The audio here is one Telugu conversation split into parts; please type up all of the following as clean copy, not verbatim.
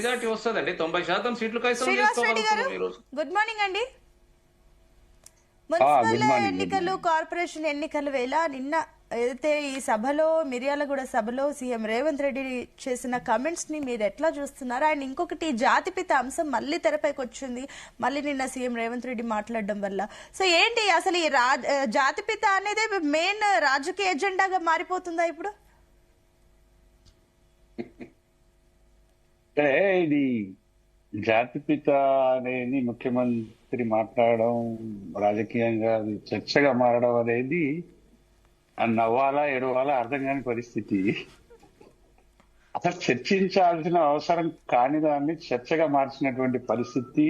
మెజార్టీ వస్తుందండి. 90% సీట్లు కైసం శ్రీనివాస్ రెడ్డి గారు చేసుకోగలుగుతున్నాం ఈరోజు. గుడ్ మార్నింగ్ అండి. Municipal good morning. ఎన్నికలు, కార్పొరేషన్ ఎన్నికల వేళ నిన్న ఏదైతే ఈ సభలో, మిర్యాలగూడ సభలో సీఎం రేవంత్ రెడ్డి చేసిన కమెంట్స్ ని మీరు ఎట్లా చూస్తున్నారు? అండ్ ఇంకొకటి, జాతిపిత అంశం మళ్ళీ తెరపైకి వచ్చింది, మళ్ళీ నిన్న సీఎం రేవంత్ రెడ్డి మాట్లాడడం వల్ల. సో ఏంటి అసలు ఈ జాతిపిత అనేది మెయిన్ రాజకీయ ఎజెండాగా మారిపోతుందా ఇప్పుడు? అంటే ఇది జాతిపిత అనేది ముఖ్యమంత్రి మాట్లాడడం రాజకీయంగా అది చర్చగా మారడం అనేది నవ్వాలా ఏడవాలా అర్థం కాని పరిస్థితి. అసలు చర్చించాల్సిన అవసరం కాని దాన్ని చర్చగా మార్చినటువంటి పరిస్థితి,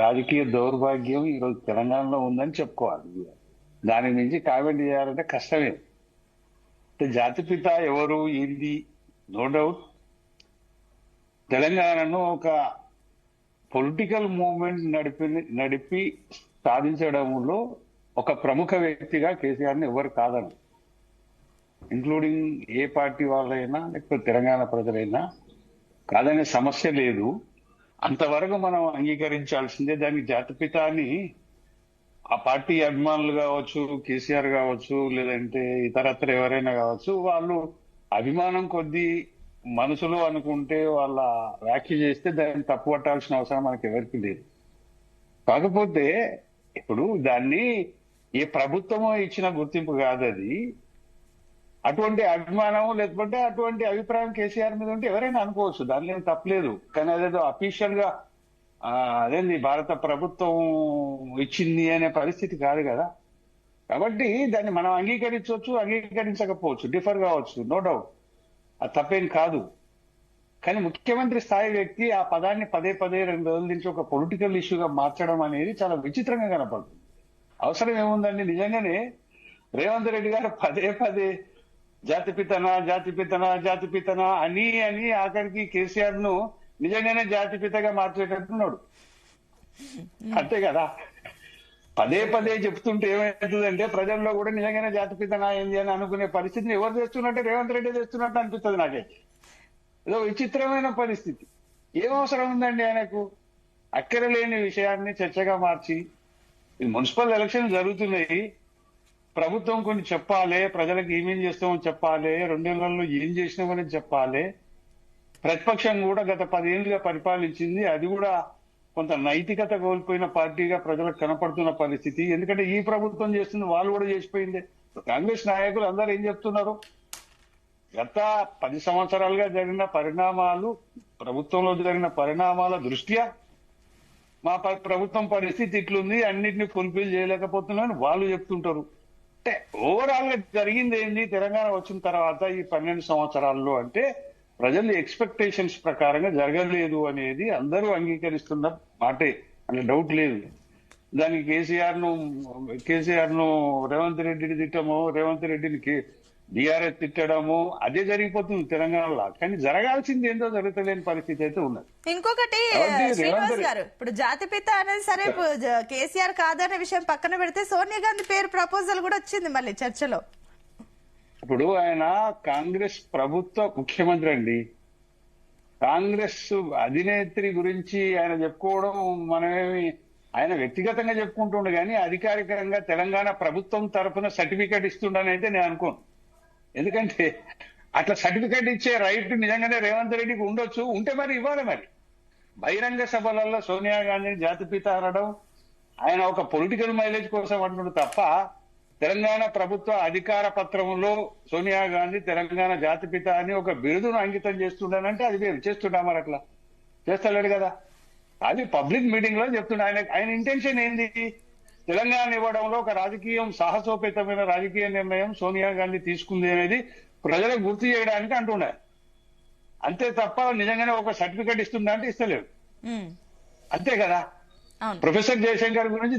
రాజకీయ దౌర్భాగ్యం ఈరోజు తెలంగాణలో ఉందని చెప్పుకోవాలి. దాని నుంచి కామెంట్ చేయాలంటే కష్టమే. జాతిపిత ఎవరు ఏంది? నో డౌట్ తెలంగాణను ఒక పొలిటికల్ మూవ్మెంట్ నడిపి సాధించడంలో ఒక ప్రముఖ వ్యక్తిగా కేసీఆర్ ని ఎవరు కాదను, ఇంక్లూడింగ్ ఏ పార్టీ వాళ్ళైనా లేకపోతే తెలంగాణ ప్రజలైనా కాదనే సమస్య లేదు. అంతవరకు మనం అంగీకరించాల్సిందే. దానికి జాతిపిత అని ఆ పార్టీ అభిమానులు కావచ్చు, కేసీఆర్ కావచ్చు, లేదంటే ఇతరత్ర ఎవరైనా కావచ్చు, వాళ్ళు అభిమానం కొద్దీ మనసులో అనుకుంటే వాళ్ళ వ్యాఖ్య చేస్తే దాన్ని తప్పు పట్టాల్సిన అవసరం మనకి ఎవరికి లేదు. కాకపోతే ఇప్పుడు దాన్ని ఏ ప్రభుత్వమో ఇచ్చిన గుర్తింపు కాదు అది. అటువంటి అభిమానం లేకపోతే అటువంటి అభిప్రాయం కేసీఆర్ మీద ఉంటే ఎవరైనా అనుకోవచ్చు, దానిలో ఏం తప్పలేదు. కానీ అదేదో అఫీషియల్ గా అదేంది భారత ప్రభుత్వం ఇచ్చింది అనే పరిస్థితి కాదు కదా. కాబట్టి దాన్ని మనం అంగీకరించవచ్చు, అంగీకరించకపోవచ్చు, డిఫర్ కావచ్చు, నో డౌట్, అది తప్పేం కాదు. కానీ ముఖ్యమంత్రి స్థాయి వ్యక్తి ఆ పదాన్ని పదే 2 రోజుల నుంచి ఒక పొలిటికల్ ఇష్యూగా మార్చడం అనేది చాలా విచిత్రంగా కనపడుతుంది. అవసరం ఏముందండి? నిజంగానే రేవంత్ రెడ్డి గారు పదే జాతిపితనా అని ఆఖరికి కేసీఆర్ ను నిజంగానే జాతిపితగా మార్చేటట్టున్నాడు. అంతే కదా. పదే చెప్తుంటే ఏమవుతుందంటే ప్రజల్లో కూడా నిజంగానే జాతిపితనా ఏంది అని అనుకునే పరిస్థితిని ఎవరు చేస్తున్నట్టే రేవంత్ రెడ్డి చేస్తున్నట్టు అనిపిస్తుంది నాకైతే. ఏదో విచిత్రమైన పరిస్థితి. ఏం అవసరం ఉందండి ఆయనకు? అక్కరలేని విషయాన్ని చర్చగా మార్చి, మున్సిపల్ ఎలక్షన్ జరుగుతున్నాయి, ప్రభుత్వం కొన్ని చెప్పాలి, ప్రజలకు ఏమేం చేస్తామో చెప్పాలి, 2 నెలల్లో ఏం చేసినామని చెప్పాలి. ప్రతిపక్షం కూడా గత 10 ఏళ్లుగా పరిపాలించింది, అది కూడా కొంత నైతికత కోల్పోయిన పార్టీగా ప్రజలకు కనపడుతున్న పరిస్థితి. ఎందుకంటే ఈ ప్రభుత్వం చేస్తుంది, వాళ్ళు కూడా చేసిపోయింది. కాంగ్రెస్ నాయకులు అందరూ ఏం చెప్తున్నారు? గత 10 సంవత్సరాలుగా జరిగిన పరిణామాలు, ప్రభుత్వంలో జరిగిన పరిణామాల దృష్ట్యా మా ప్రభుత్వం పరిస్థితి ఇట్లుంది, అన్నింటినీ ఫుల్ఫిల్ చేయలేకపోతున్నామని వాళ్ళు చెప్తుంటారు. అంటే ఓవరాల్ గా జరిగింది ఏంది తెలంగాణ వచ్చిన తర్వాత ఈ 12 సంవత్సరాల్లో అంటే ప్రజల ఎక్స్పెక్టేషన్స్ ప్రకారంగా జరగలేదు అనేది అందరూ అంగీకరిస్తున్న మాటే, అంటే డౌట్ లేదు. దానికి కేసీఆర్ ను రేవంత్ రెడ్డిని తిట్టము, రేవంత్ రెడ్డిని బీఆర్ఎస్ తిట్టడము అదే జరిగిపోతుంది తెలంగాణలో. కానీ జరగాల్సింది ఏందో జరుగుతలేని పరిస్థితి అయితే ఉన్నది. ఇంకొకటి శ్రీనివాస్ గారు, ఇప్పుడు జాతిపిత అనేది సరే, కేసీఆర్ కాదనే విషయం పక్కన పెడితే సోనియా గాంధీ పేరు ప్రపోజల్ కూడా వచ్చింది మళ్ళీ చర్చలో. ఇప్పుడు ఆయన కాంగ్రెస్ ప్రభుత్వ ముఖ్యమంత్రి అండి. కాంగ్రెస్ అధినేత్రి గురించి ఆయన చెప్పుకోవడం మనమేమి, ఆయన వ్యక్తిగతంగా చెప్పుకుంటుండే కానీ అధికారికంగా తెలంగాణ ప్రభుత్వం తరఫున సర్టిఫికేట్ ఇస్తుండనైతే నేను అనుకోను. ఎందుకంటే అట్లా సర్టిఫికేట్ ఇచ్చే రైట్ నిజంగానే రేవంత్ రెడ్డికి ఉండొచ్చు, ఉంటే మరి ఇవ్వాలి. మరి బహిరంగ సభలలో సోనియా గాంధీని జాతిపిత అనడం ఆయన ఒక పొలిటికల్ మైలేజ్ కోసం అంటున్నాడు తప్ప, తెలంగాణ ప్రభుత్వ అధికార పత్రంలో సోనియా గాంధీ తెలంగాణ జాతిపిత అని ఒక బిరుదును అంకితం చేస్తుండనంటే అది వేరు. చేస్తుండా? మరి అట్లా చేస్తలేడు కదా. అది పబ్లిక్ మీటింగ్ లో చెప్తుండే. ఆయన ఇంటెన్షన్ ఏంది? తెలంగాణ ఇవ్వడంలో ఒక రాజకీయం, సాహసోపేతమైన రాజకీయ నిర్ణయం సోనియా గాంధీ తీసుకుంది అనేది ప్రజలకు గుర్తు చేయడానికి అంటుండే. అంతే తప్ప నిజంగానే ఒక సర్టిఫికేట్ ఇస్తుందా అంటే ఇస్తలేడు. అంతే కదా. ప్రొఫెసర్ జయశంకర్ గురించి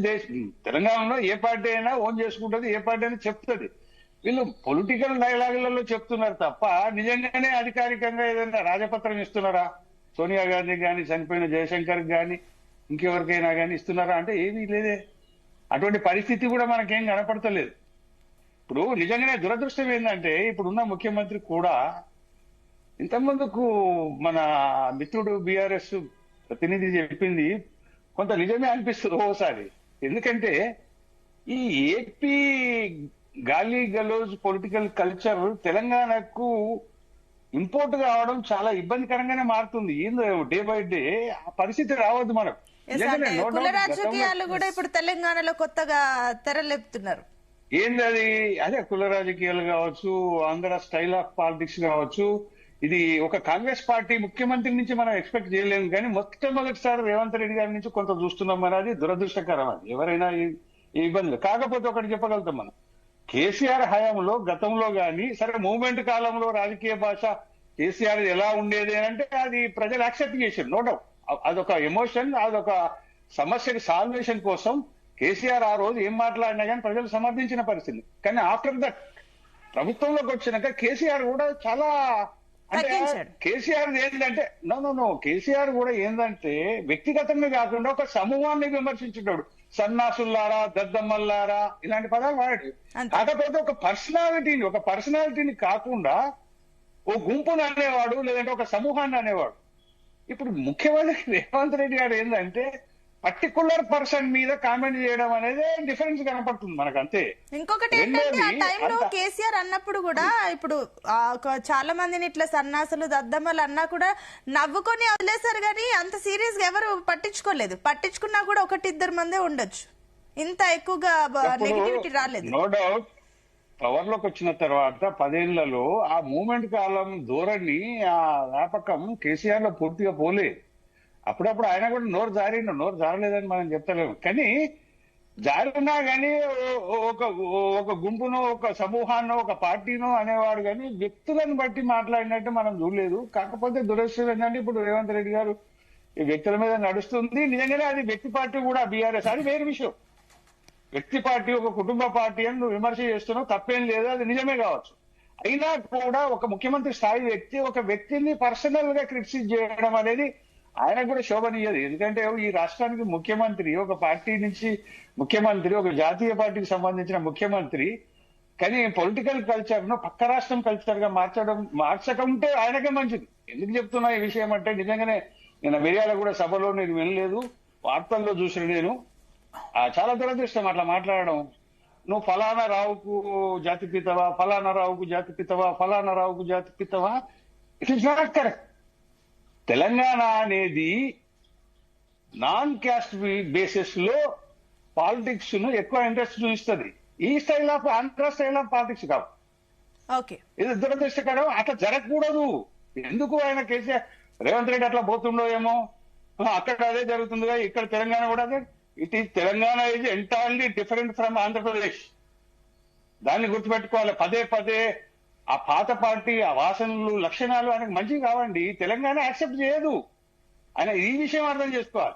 తెలంగాణలో ఏ పార్టీ అయినా ఓన్ చేసుకుంటుంది, ఏ పార్టీ అయినా చెప్తుంది. వీళ్ళు పొలిటికల్ డైలాగులలో చెప్తున్నారు తప్ప నిజంగానే అధికారికంగా ఏదైనా రాజపత్రం ఇస్తున్నారా? సోనియా గాంధీ కానీ, చనిపోయిన జయశంకర్ కానీ, ఇంకెవరికైనా కానీ ఇస్తున్నారా అంటే ఏమీ లేదే. అటువంటి పరిస్థితి కూడా మనకేం కనపడతలేదు. ఇప్పుడు నిజంగానే దురదృష్టం ఏంటంటే ఇప్పుడున్న ముఖ్యమంత్రి కూడా ఇంత ముందుకు మన మిత్రుడు బీఆర్ఎస్ ప్రతినిధి చెప్పింది కొంత నిజమే అనిపిస్తుంది ఓసారి. ఎందుకంటే ఈ ఏపీ గాలి గలోజ్ పొలిటికల్ కల్చర్ తెలంగాణకు ఇంపోర్ట్ కావడం చాలా ఇబ్బందికరంగానే మారుతుంది. ఏందో డే బై డే ఆ పరిస్థితి రావద్దు మనకు. Yes, నిజంగానే అంటే no కుల doubt రాజకీయాలు గతంలో కూడా ఇప్పుడు తెలంగాణలో కొత్తగా తెరలేపుతున్నారు. ఏంది అది, అదే కుల రాజకీయాలు కావచ్చు, ఆంధ్ర స్టైల్ ఆఫ్ పాలిటిక్స్ కావచ్చు. ఇది ఒక కాంగ్రెస్ పార్టీ ముఖ్యమంత్రి నుంచి మనం ఎక్స్పెక్ట్ చేయలేము, కానీ మొట్టమొదటిసారి రేవంత్ రెడ్డి గారి నుంచి కొంత చూస్తున్నాం. మరి అది దురదృష్టకరం. అది ఎవరైనా ఈ ఇబ్బందులు. కాకపోతే ఒకటి చెప్పగలుగుతాం మనం, కేసీఆర్ హయాంలో గతంలో గాని సరే మూవ్మెంట్ కాలంలో రాజకీయ భాష కేసీఆర్ ఎలా ఉండేది అని అంటే అది ప్రజలు యాక్సెప్ట్ చేశారు, నో డౌట్. అదొక ఎమోషన్, అదొక సమస్యకి సాల్వేషన్ కోసం కేసీఆర్ ఆ రోజు ఏం మాట్లాడినా కానీ ప్రజలు సమర్థించిన పరిస్థితి. కానీ ఆఫ్టర్ దట్ ప్రభుత్వంలోకి వచ్చినాక కేసీఆర్ కూడా చాలా అంటే తగ్గించాడు. కేసీఆర్ ఏంటంటే నో కేసీఆర్ కూడా ఏంటంటే వ్యక్తిగతంగా కాకుండా ఒక సమూహాన్ని విమర్శించుతాడు. సన్నాసుల్లారా, దద్దమ్మల్లారా ఇలాంటి పదాలు వాడాడు. అంతే. కాకపోతే ఒక పర్సనాలిటీని కాకుండా ఓ గుంపును అనేవాడు, లేదంటే ఒక సమూహాన్ని అనేవాడు. ఇప్పుడు ముఖ్యమంత్రి రేవంత్ రెడ్డి గారు ఏంటంటే పర్టికులర్ పర్సన్ మీద కామెంట్ చేయడం అనేది డిఫరెన్స్ కనపడుతుంది మనకు, అంతే. ఇంకొకటి ఏంటంటే ఆ రెండోది టైంలో అంత కేసీఆర్ అన్నప్పుడు కూడా ఇప్పుడు చాలా మందిని ఇట్లా సన్నాసులు దద్దమ్మలు అన్నా కూడా నవ్వుకొని వదిలేశారు, కానీ అంత సీరియస్ గా ఎవరు పట్టించుకోలేదు. పట్టించుకున్నా కూడా ఒకటి ఇద్దరు మందే ఉండొచ్చు, ఇంత ఎక్కువగా నెగిటివిటీ రాలేదు. నో డౌట్ పవర్ లోకి వచ్చిన తర్వాత 10 ఏళ్లలో ఆ మూమెంట్ కాలం ధోరణి, ఆ వ్యాపకం కేసీఆర్ లో పూర్తిగా పోలే. అప్పుడప్పుడు ఆయన కూడా నోరు జారలేదని మనం చెప్తలేము, కానీ జారినా గానీ ఒక గుంపునో, ఒక సమూహాన్నో, ఒక పార్టీనో అనేవాడు, కానీ వ్యక్తులను బట్టి మాట్లాడినట్టు మనం చూడలేదు. కాకపోతే దురదృష్టం ఏంటంటే ఇప్పుడు రేవంత్ రెడ్డి గారు ఈ వ్యక్తుల మీద నడుస్తుంది. నిజంగానే అది వ్యక్తి పార్టీ కూడా బీఆర్ఎస్, అది వేరే విషయం. వ్యక్తి పార్టీ, ఒక కుటుంబ పార్టీ అని నువ్వు విమర్శ చేస్తున్నావు, తప్పేం లేదు, అది నిజమే కావచ్చు. అయినా కూడా ఒక ముఖ్యమంత్రి స్థాయి వ్యక్తి ఒక వ్యక్తిని పర్సనల్ గా క్రిటిసైజ్ చేయడం అనేది ఆయనకు కూడా శోభనీయదు. ఎందుకంటే ఈ రాష్ట్రానికి ముఖ్యమంత్రి, ఒక పార్టీ నుంచి ముఖ్యమంత్రి, ఒక జాతీయ పార్టీకి సంబంధించిన ముఖ్యమంత్రి, కానీ పొలిటికల్ కల్చర్ ను పక్క రాష్ట్రం కల్చర్ గా మార్చకుంటే ఆయనకే మంచిది. ఎందుకు చెప్తున్నా ఈ విషయం అంటే, నిజంగానే నిన్న మిర్యాల కూడా సభలో నేను వినలేదు, వార్తల్లో చూసిన నేను. చాలా దురదృష్టం అట్లా మాట్లాడడం. నువ్వు ఫలానా రావుకు జాతిపితవా, ఫలానా రావుకు జాతిపితవా, ఫలానా రావుకు జాతిపితవా, it is not correct. Telangana అనేది నాన్ క్యాస్ట్ బేసిస్ లో పాలిటిక్స్ ను ఎక్కువ ఇంట్రెస్ట్ చూపిస్తుంది. ఈ style of Andhra style of politics కాదు. ఓకే, ఇది దురదృష్టకరం. అట్లా జరగకూడదు. ఎందుకు ఆయన కేసీఆర్ రేవంత్ రెడ్డి అట్లా పోతుండో ఏమో, అక్కడ అదే జరుగుతుందిగా, ఇక్కడ తెలంగాణ కూడా అదే. It is Telangana is entirely different from Andhra Pradesh. దాన్ని గుర్తుపెట్టుకోవాలి. పదే పదే ఆ పాత పార్టీ, ఆ వాసనలు, లక్షణాలు ఆయనకు మంచివి కావండి. తెలంగాణ యాక్సెప్ట్ చేయదు. ఆయన ఈ విషయం అర్థం చేసుకోవాలి.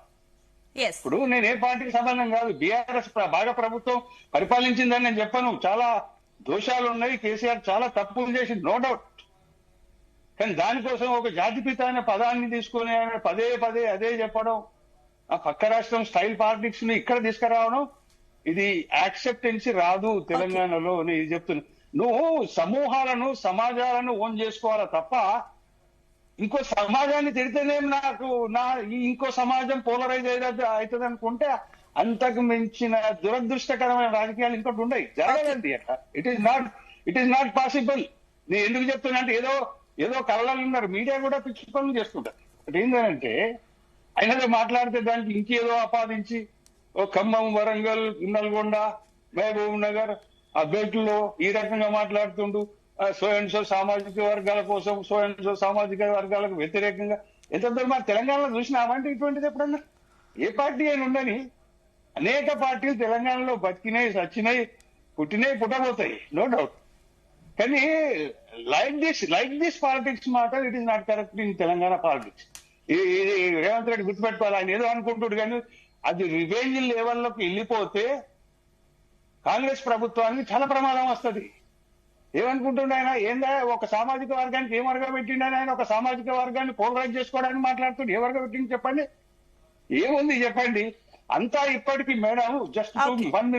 ఎస్, ఇప్పుడు నేను ఏ పార్టీకి సంబంధం కాదు, బీఆర్ఎస్ బాగా ప్రభుత్వం పరిపాలించిందని నేను చెప్పను. చాలా దోషాలు ఉన్నాయి, కేసీఆర్ చాలా తప్పులు చేసి, నో డౌట్. కానీ దానికోసం ఒక జాతిపిత అనే పదాన్ని తీసుకుని ఆయన పదే పదే అదే చెప్పడం, ఆ పక్క రాష్ట్రం స్టైల్ పాలిటిక్స్ ని ఇక్కడ తీసుకురావడం, ఇది యాక్సెప్టెన్సీ రాదు తెలంగాణలో. నేను ఇది చెప్తున్నా. నువ్వు సమూహాలను, సమాజాలను ఓన్ చేసుకోవాలా తప్ప ఇంకో సమాజాన్ని తిడితేనేం ఇంకో సమాజం పోలరైజ్ అవుతుంది అనుకుంటే అంతకు మించిన దురదృష్టకరమైన రాజకీయాలు ఇంకోటి ఉన్నాయి. జరగదండి అట్లా. It is not possible. నేను ఎందుకు చెప్తున్నా అంటే ఏదో కళ్ళలు ఉన్నారు, మీడియా కూడా పిచ్చి పనులు చేస్తుంటారు. అంటే ఏంటంటే అయినదో మాట్లాడితే దానికి ఇంకేదో ఆపాదించి ఓ ఖమ్మం, వరంగల్, నల్గొండ, మహబూబ్ నగర్ ఆ బెల్ట్లో ఈ రకంగా మాట్లాడుతుండు. సో అండ్ సో సామాజిక వర్గాల కోసం, సో అండ్ సో సామాజిక వర్గాలకు వ్యతిరేకంగా ఎంత మా తెలంగాణలో చూసినామంటే ఇటువంటిది ఎప్పుడన్నా ఏ పార్టీ అయినా ఉండని. అనేక పార్టీలు తెలంగాణలో బతికినాయి, సచ్చినాయి, పుట్టినాయి, పుట్టబోతాయి, నో డౌట్. కానీ లైక్ దిస్ పాలిటిక్స్ మాట it is not correct in Telangana politics. ఇది రేవంత్ రెడ్డి గుర్తుపెట్టుకోవాలి. ఆయన ఏదో అనుకుంటాడు, కానీ అది రివెంజ్ లెవెల్లోకి వెళ్ళిపోతే కాంగ్రెస్ ప్రభుత్వానికి చాలా ప్రమాదం వస్తుంది. ఏమనుకుంటుండే ఆయన, ఏందా ఒక సామాజిక వర్గానికి ఏం వర్గం పెట్టిండని ఆయన ఒక సామాజిక వర్గాన్ని పోలరైజ్ చేసుకోవడానికి మాట్లాడుతుండే. ఏ వర్గం పెట్టింది చెప్పండి, ఏముంది చెప్పండి. అంతా ఇప్పటికీ మేడం జస్ట్ 1